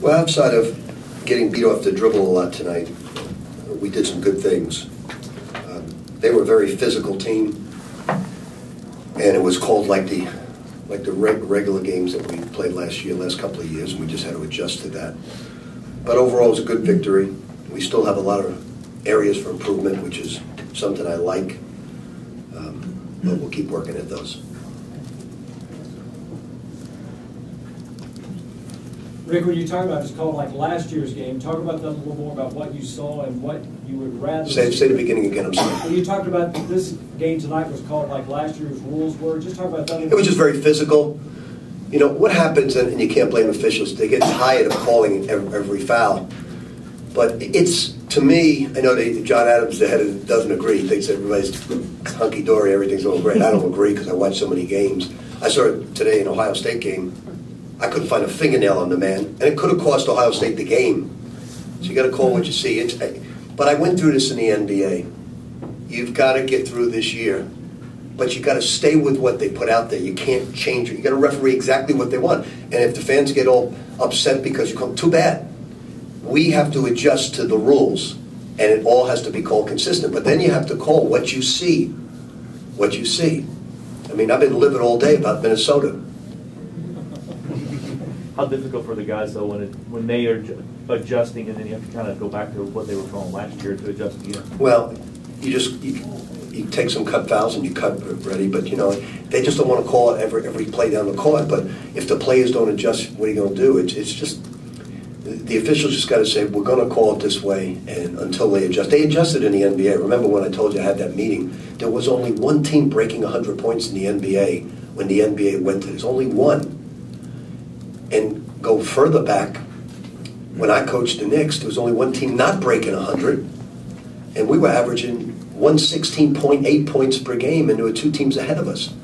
Well, outside of getting beat off the dribble a lot tonight, we did some good things. They were a very physical team, and it was called like the regular games that we played last couple of years, and we just had to adjust to that. But overall, it was a good victory. We still have a lot of areas for improvement, which is something I like, but we'll keep working at those. Rick, when you talk about it's called like last year's game, talk about that a little more about what you saw and what you would rather say the beginning again, I'm sorry. When you talked about this game tonight was called like last year's rules were, just talk about that. It was just very physical. You know, what happens, and you can't blame officials, they get tired of calling every foul. But it's, to me, I know John Adams, the head of it, doesn't agree. He thinks everybody's hunky-dory, everything's all great. I don't agree because I watch so many games. I saw it today in Ohio State game. I couldn't find a fingernail on the man, and it could have cost Ohio State the game. So you got to call what you see. But I went through this in the NBA. You've got to get through this year, but you got to stay with what they put out there. You can't change it. You got to referee exactly what they want. And if the fans get all upset because you come, too bad. We have to adjust to the rules, and it all has to be called consistent. But then you have to call what you see. What you see. I mean, I've been living all day about Minnesota. How difficult for the guys though when they are adjusting, and then you have to kind of go back to what they were calling last year to adjust again? Well, you take some cut fouls and you cut ready, but you know they just don't want to call it every play down the court. But if the players don't adjust, what are you going to do? It's just the officials just got to say we're going to call it this way, and until they adjust. They adjusted in the NBA. Remember when I told you I had that meeting? There was only one team breaking 100 points in the NBA when the NBA went to this. Only one. And go further back, when I coached the Knicks, there was only one team not breaking 100, and we were averaging 116.8 points per game, and there were two teams ahead of us.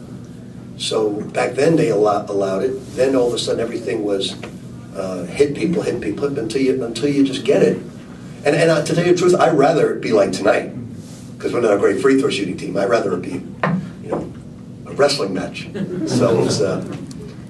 So back then they allowed it. Then all of a sudden everything was hit people until you just get it. And to tell you the truth, I'd rather it be like tonight, because we're not a great free throw shooting team. I'd rather it be, a wrestling match. So it's.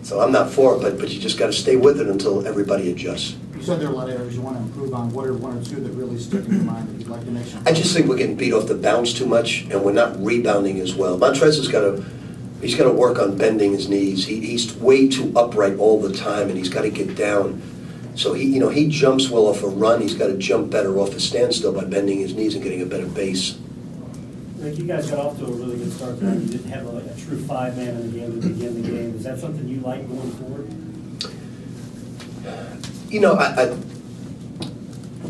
So I'm not for it, but you just got to stay with it until everybody adjusts. You said there are a lot of areas you want to improve on. What are one or two that really stick in your mind that you'd like to mention? I just think we're getting beat off the bounce too much, and we're not rebounding as well. Montrez has got to work on bending his knees. He's way too upright all the time, and he's got to get down. So he jumps well off a run. He's got to jump better off a standstill by bending his knees and getting a better base. Rick, you guys got off to a really good start tonight. You didn't have a true five-man in the game to begin the game. Is that something you like going forward?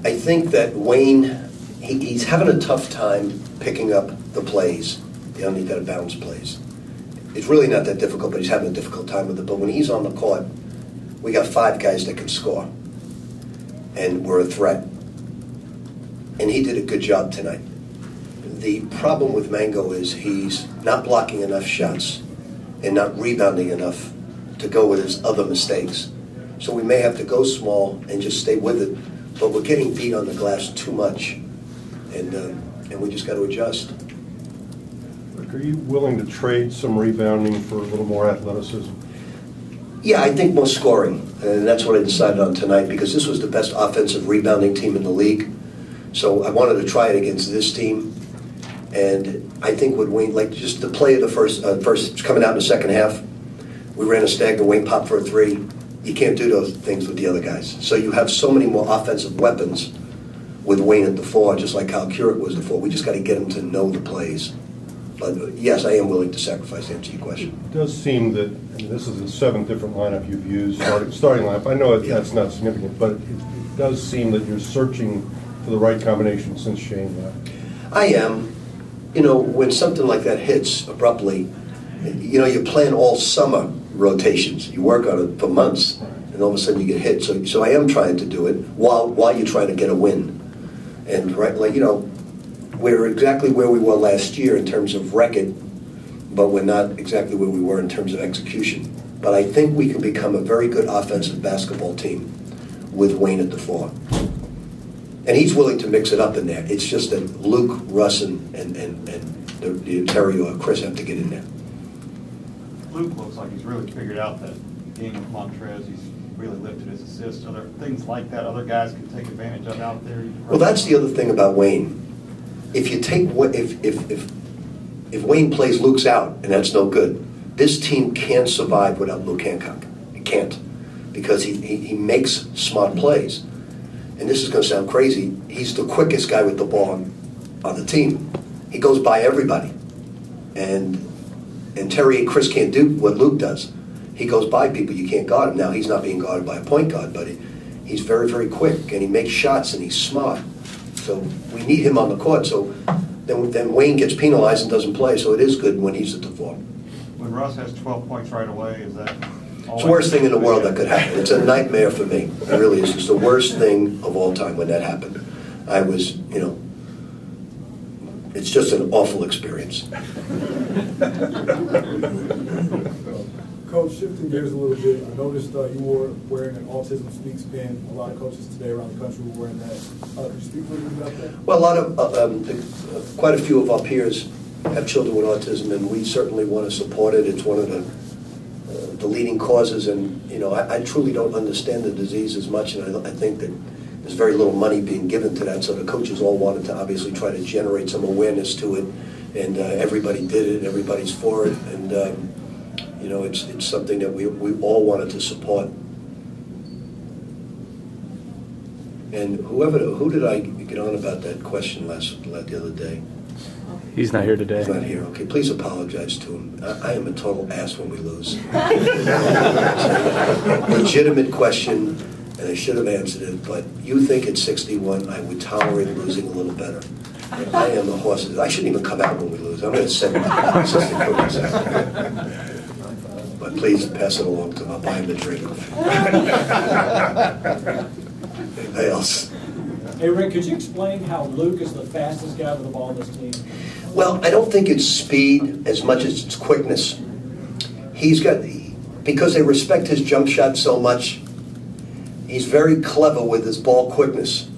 I think that Wayne, he's having a tough time picking up the plays. He's got to bounce plays. It's really not that difficult, but he's having a difficult time with it. But when he's on the court, we got five guys that can score, and we're a threat. And he did a good job tonight. The problem with Mango is he's not blocking enough shots and not rebounding enough to go with his other mistakes. So we may have to go small and just stay with it, but we're getting beat on the glass too much, and we just got to adjust. Rick, are you willing to trade some rebounding for a little more athleticism? Yeah, I think more scoring, and that's what I decided on tonight, because this was the best offensive rebounding team in the league. So I wanted to try it against this team. And I think with Wayne, like just the play of the first coming out in the second half, we ran a stagger, and Wayne popped for a three. You can't do those things with the other guys. So you have so many more offensive weapons with Wayne at the four, just like Kyle Kurek was the four. We just got to get him to know the plays. But yes, I am willing to sacrifice to answer your question. It does seem that, and this is the seventh different lineup you've used, starting lineup. I know that's not significant, but it does seem that you're searching for the right combination since Shane left. I am. When something like that hits abruptly, you plan all summer rotations. You work on it for months, and all of a sudden you get hit. So I am trying to do it while you're trying to get a win. And we're exactly where we were last year in terms of record, but we're not exactly where we were in terms of execution. But I think we can become a very good offensive basketball team with Wayne at the four. And he's willing to mix it up in there. It's just that Luke, Russ, and Terry or Chris have to get in there. Luke looks like he's really figured out that being with Montrez, he's really lifted his assists. Are there things like that other guys can take advantage of out there? Well, that's the other thing about Wayne. If you take if Wayne plays, Luke's out, and that's no good. This team can't survive without Luke Hancock. It can't, because he makes smart plays. And this is going to sound crazy. He's the quickest guy with the ball on the team. He goes by everybody, and Terry and Chris can't do what Luke does. He goes by people. You can't guard him. Now he's not being guarded by a point guard, but he's very, very quick, and he makes shots, and he's smart. So we need him on the court. So then Wayne gets penalized and doesn't play. So it is good when he's at the floor. When Russ has 12 points right away, is that? It's the worst thing in the world that could happen. It's a nightmare for me. It really is. It's the worst thing of all time when that happened. I was, it's just an awful experience. Coach, shifting gears a little bit, I noticed you were wearing an Autism Speaks pin. A lot of coaches today around the country were wearing that. Could you speak a little bit about that? Well, a lot of, quite a few of our peers have children with autism, and we certainly want to support it. It's one of the leading causes, and I truly don't understand the disease as much, and I think that there's very little money being given to that, so the coaches all wanted to obviously try to generate some awareness to it, and everybody did it, everybody's for it, and it's something that we all wanted to support. And who did I get on about that question the other day? He's not here today. He's not here. Okay, please apologize to him. I am a total ass when we lose. Legitimate question, and I should have answered it, but you think at 61 I would tolerate losing a little better. And I am a horse. I shouldn't even come out when we lose. I'm going to send assistant coaches out. But please pass it along to him. I'll buy him a drink. Anybody else? Hey, Rick, could you explain how Luke is the fastest guy with the ball on this team? Well, I don't think it's speed as much as it's quickness. Because they respect his jump shot so much, he's very clever with his ball quickness.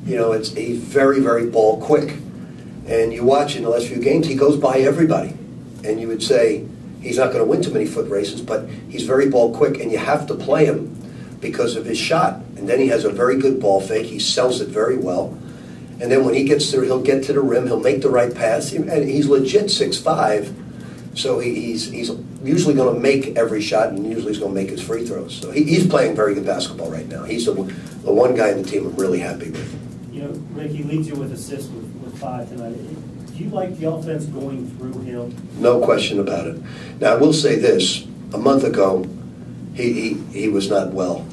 He's very, very ball quick. And you watch in the last few games, he goes by everybody. And you would say he's not going to win too many foot races, but he's very ball quick, and you have to play him because of his shot. And then he has a very good ball fake. He sells it very well. And then when he gets there, he'll get to the rim. He'll make the right pass. And he's legit 6'5", so he's usually going to make every shot, and usually he's going to make his free throws. So he's playing very good basketball right now. He's the one guy in the team I'm really happy with. Rick, he leads you with assists with 5 tonight. Do you like the offense going through him? No question about it. Now, I will say this. A month ago, he was not well.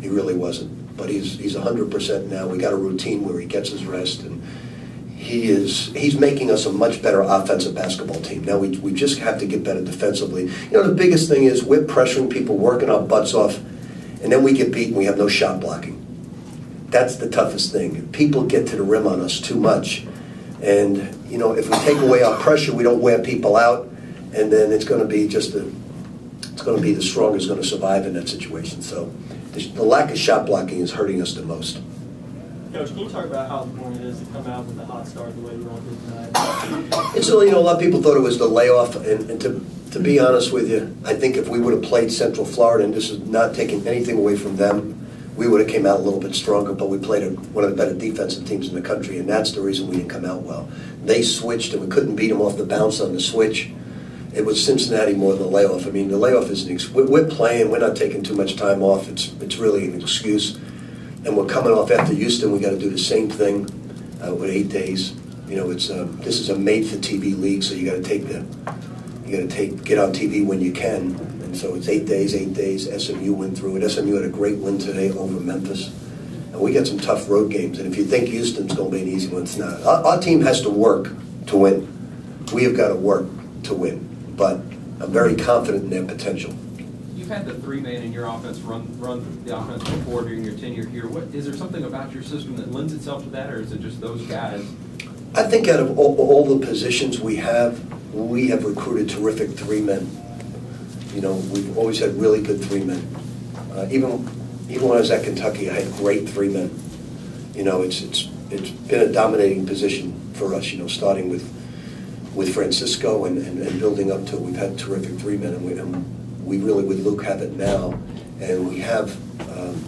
He really wasn't. But he's 100% now. We got a routine where he gets his rest, and he's making us a much better offensive basketball team. Now we just have to get better defensively. The biggest thing is we're pressuring people, working our butts off, and then we get beat and we have no shot blocking. That's the toughest thing. People get to the rim on us too much, and if we take away our pressure, we don't wear people out, and then it's going to be the strongest going to survive in that situation. So the lack of shot blocking is hurting us the most. Coach, can you talk about how important it is to come out with a hot start the way you want to tonight? It's a lot of people thought it was the layoff, and to be honest with you, I think if we would have played Central Florida, and this is not taking anything away from them, we would have came out a little bit stronger, but we played one of the better defensive teams in the country, and that's the reason we didn't come out well. They switched, and we couldn't beat them off the bounce on the switch. It was Cincinnati more than the layoff. I mean, the layoff is we're playing. We're not taking too much time off. It's really an excuse. And we're coming off after Houston. We got to do the same thing with 8 days. This is a made-for-TV league, so you got to get on TV when you can. And so it's 8 days. SMU went through it. SMU had a great win today over Memphis. And we got some tough road games. And if you think Houston's going to be an easy one, it's not. Our team has to work to win. We have got to work to win. But I'm very confident in their potential. You've had the 3-man in your offense run the offense before during your tenure here. Is there something about your system that lends itself to that, or is it just those guys? I think out of all the positions we have recruited terrific 3-men. We've always had really good 3-men. Even when I was at Kentucky, I had great 3-men. It's been a dominating position for us. Starting with Francisco and building up to it. We've had terrific 3-men, and we really, with Luke, have it now. And we have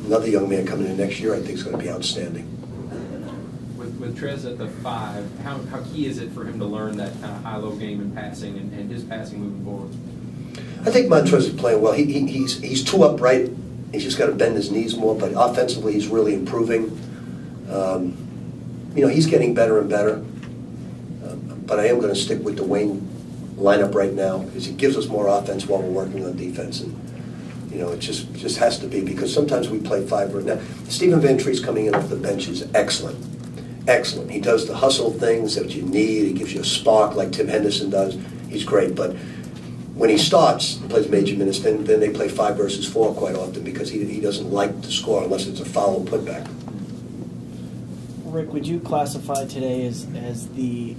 another young man coming in next year I think is going to be outstanding. With Trez at the 5, how key is it for him to learn that kind of high-low game and passing and his passing moving forward? I think Montrez is playing well. He's too upright. He's just got to bend his knees more, but offensively he's really improving. He's getting better and better. But I am going to stick with the Wayne lineup right now because it gives us more offense while we're working on defense. And it just has to be, because sometimes we play 5 right now. Stephen Van Tree's coming in off the bench is excellent. Excellent. He does the hustle things that you need. He gives you a spark like Tim Henderson does. He's great. But when he starts and plays major minutes, then they play 5 versus 4 quite often because he doesn't like to score unless it's a foul or putback. Rick, would you classify today as the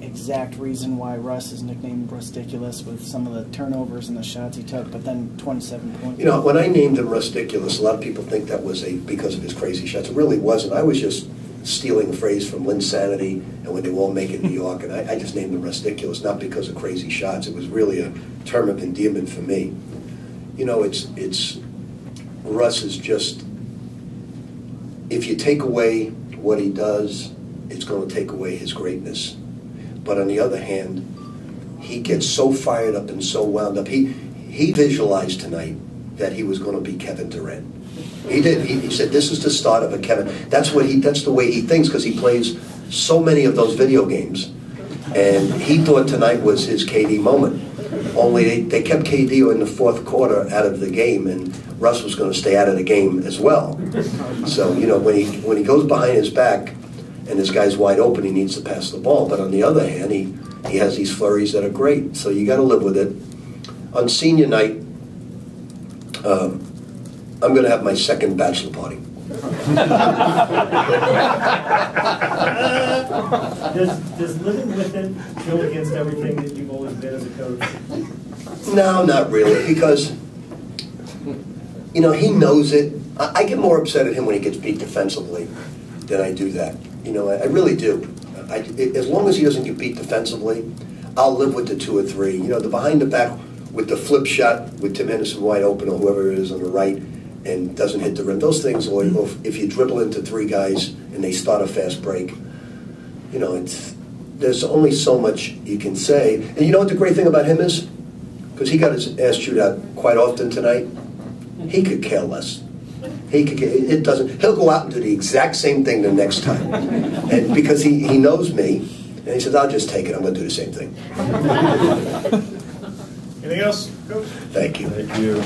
exact reason why Russ is nicknamed Rusticulous, with some of the turnovers and the shots he took, but then 27 points? When I named him Rusticulous, a lot of people think that was because of his crazy shots. It really wasn't. I was just stealing a phrase from Linsanity and When They Won't Make It in New York, and I just named him Rusticulous, not because of crazy shots. It was really a term of endearment for me. It's Russ is just, if you take away what he does, it's going to take away his greatness. But on the other hand, he gets so fired up and so wound up. He visualized tonight that he was going to be Kevin Durant. He did. He said, "This is the start of a Kevin." That's the way he thinks, because he plays so many of those video games, and he thought tonight was his KD moment. Only they kept KD in the 4th quarter out of the game, and Russ was going to stay out of the game as well. So when he goes behind his back and this guy's wide open, he needs to pass the ball. But on the other hand, he has these flurries that are great. So you got to live with it. On senior night, I'm going to have my 2nd bachelor party. Does living with it go against everything that you've always been as a coach? No, not really, because he knows it. I get more upset at him when he gets beat defensively than I do that. I really do. As long as he doesn't get beat defensively, I'll live with the 2 or 3. The behind the back with the flip shot with Tim Henderson wide open or whoever it is on the right and doesn't hit the rim. Those things, or if you dribble into 3 guys and they start a fast break, there's only so much you can say. And you know what the great thing about him is? Because he got his ass chewed out quite often tonight. He could care less. He'll go out and do the exact same thing the next time. And because he knows me, and he says, "I'll just take it. I'm going to do the same thing." Anything else, Coach? Thank you. Thank you.